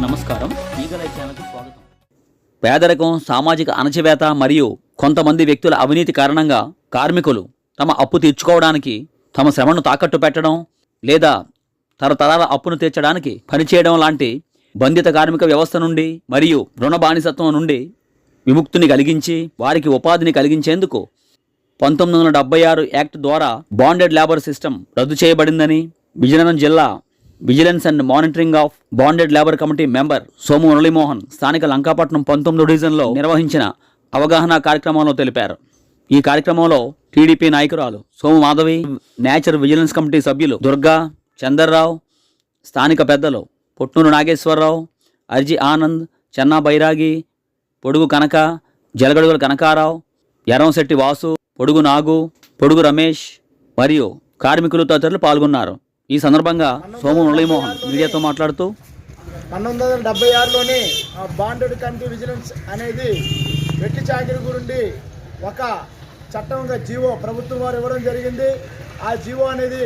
నమస్కారం, ఈగలై ఛానల్కి స్వాగతం. పేదరికం, సామాజిక అణచివేత మరియు కొంతమంది వ్యక్తుల అవినీతి కారణంగా కార్మికులు తమ అప్పు తీర్చుకోవడానికి తమ శ్రమను తాకట్టు పెట్టడం లేదా తరతరాల అప్పును తీర్చడానికి పనిచేయడం లాంటి బంధిత కార్మిక వ్యవస్థ నుండి మరియు రుణ బానిసత్వం నుండి విముక్తిని కలిగించి వారికి ఉపాధిని కలిగించేందుకు 1976 యాక్ట్ ద్వారా బాండెడ్ లేబర్ సిస్టమ్ రద్దు చేయబడిందని విజయనగరం జిల్లా vigilance and monitoring of bonded labour committee member Somu Muralimohan స్థానిక లంకాపట్నం 19 డివిజన్లో నిర్వహించిన అవగాహన కార్యక్రమంలో తెలిపారు. ఈ కార్యక్రమంలో టీడీపీ నాయకురాలు Somu Madhavi, nature vigilance committee సభ్యులు దుర్గా, చందర్రావు, స్థానిక పెద్దలు పొట్నూరు నాగేశ్వరరావు, అర్జీ ఆనంద్, చెన్నా బైరాగి, పొడుగు కనక, జలగడుగుల కనకారావు, ఎర్రంశెట్టి వాసు, పొడుగు నాగు, పొడుగు రమేష్ మరియు కార్మికులు తదితరులు పాల్గొన్నారు. ఈ సందర్భంగా సోము మురళీమోహన్ మీడియాతో మాట్లాడుతూ 1976లోనే బాండెడ్ కమిటీ విజిలెన్స్ అనేది వెట్టి చాకిరి గురించి ఒక చట్టంగా జీవో ప్రభుత్వం వారు ఇవ్వడం జరిగింది. ఆ జీవో అనేది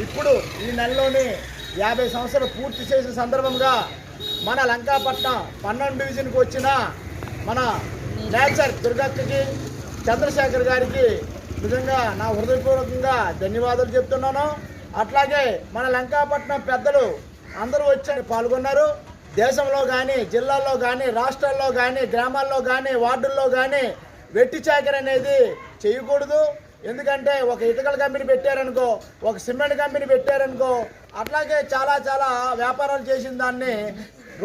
ఇప్పుడు ఈ నెలలోనే 50 సంవత్సరాలు పూర్తి చేసిన సందర్భంగా మన లంకాపట్నం 12 డివిజన్కి వచ్చిన మన నేచర్ దుర్గక్కకి, చంద్రశేఖర్ గారికి నిజంగా నా హృదయపూర్వకంగా ధన్యవాదాలు చెప్తున్నాను. అట్లాగే మన లంకాపట్నం పెద్దలు అందరూ వచ్చి పాల్గొన్నారు. దేశంలో కానీ, జిల్లాల్లో కానీ, రాష్ట్రాల్లో కానీ, గ్రామాల్లో కానీ, వార్డుల్లో కానీ వెట్టి చాకరీ అనేది చేయకూడదు. ఎందుకంటే ఒక ఇటుకల కంపెనీ పెట్టారనుకో, ఒక సిమెంట్ కంపెనీ పెట్టారనుకో, అట్లాగే చాలా వ్యాపారాలు చేసిన దాన్ని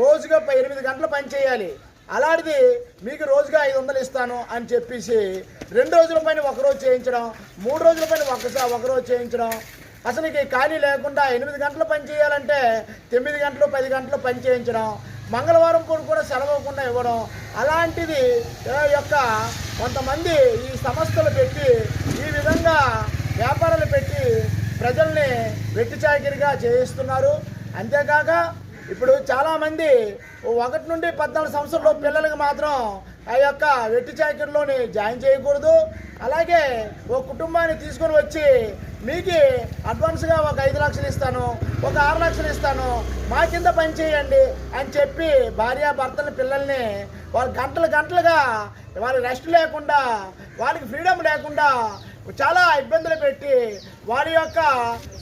రోజుగా 8 గంటలు పని చేయాలి. అలాంటిది మీకు రోజుగా 500 ఇస్తాను అని చెప్పేసి 2 రోజుల పైన ఒకరోజు చేయించడం, 3 రోజుల పైన ఒకరోజు చేయించడం, అసలు ఖాళీ లేకుండా 8 గంటలు పని చేయాలంటే 9 గంటలు 10 గంటలు పని చేయించడం, మంగళవారం కూడా సెలవుకుండా ఇవ్వడం, అలాంటిది యొక్క కొంతమంది ఈ సంస్థలు పెట్టి ఈ విధంగా వ్యాపారాలు పెట్టి ప్రజల్ని వెట్టి చాకిరిగా చేయిస్తున్నారు. అంతేకాక ఇప్పుడు చాలామంది 1 నుండి 14 సంవత్సరాల పిల్లలకి మాత్రం ఆ యొక్క వెట్టి చాకిరిలోని జాయిన్ చేయకూడదు. అలాగే ఒక కుటుంబాన్ని తీసుకొని వచ్చి మీకు అడ్వాన్స్గా ఒక 5 లక్షలు ఇస్తాను, ఒక 6 లక్షలు ఇస్తాను, మా కింద పని చేయండి అని చెప్పి భార్యాభర్తల పిల్లల్ని వాళ్ళు గంటలుగా వాళ్ళు రెస్ట్ లేకుండా, వాళ్ళకి ఫ్రీడమ్ లేకుండా చాలా ఇబ్బందులు పెట్టి వారి యొక్క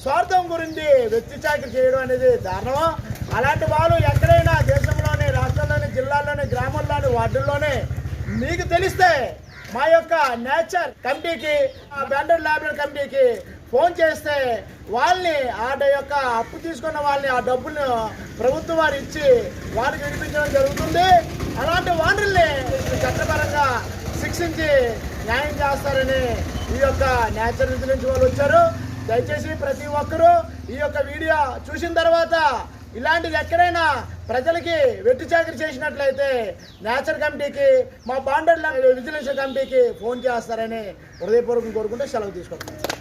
స్వార్థం గురించి వెట్టి చాకిరి చేయడం అనేది దారుణం. అలాంటి వాళ్ళు ఎక్కడైనా దేశంలోని, రాష్ట్రాల్లోని, జిల్లాల్లోని, గ్రామాల్లోని, వార్డుల్లోనే మీకు తెలిస్తే మా యొక్క నేచర్ కమిటీకి, బాండెడ్ లేబర్ కమిటీకి ఫోన్ చేస్తే వాళ్ళని ఆ యొక్క అప్పు తీసుకున్న వాళ్ళని ఆ డబ్బులను ప్రభుత్వం వారు ఇచ్చి వారికి వినిపించడం జరుగుతుంది. అలాంటి వాటిల్ని చట్టపరంగా శిక్షించి న్యాయం చేస్తారని ఈ యొక్క నేచర్ విజిలెన్స్ వాళ్ళు వచ్చారు. దయచేసి ప్రతి ఒక్కరూ ఈ యొక్క వీడియో చూసిన తర్వాత ఇలాంటిది ఎక్కడైనా ప్రజలకి వెట్టి చాకిరి చేసినట్లయితే నేచర్ కమిటీకి, మా బాండెడ్ విజిలెన్స్ కమిటీకి ఫోన్ చేస్తారని హృదయపూర్వకంగా కోరుకుంటూ సెలవు తీసుకుంటున్నాను.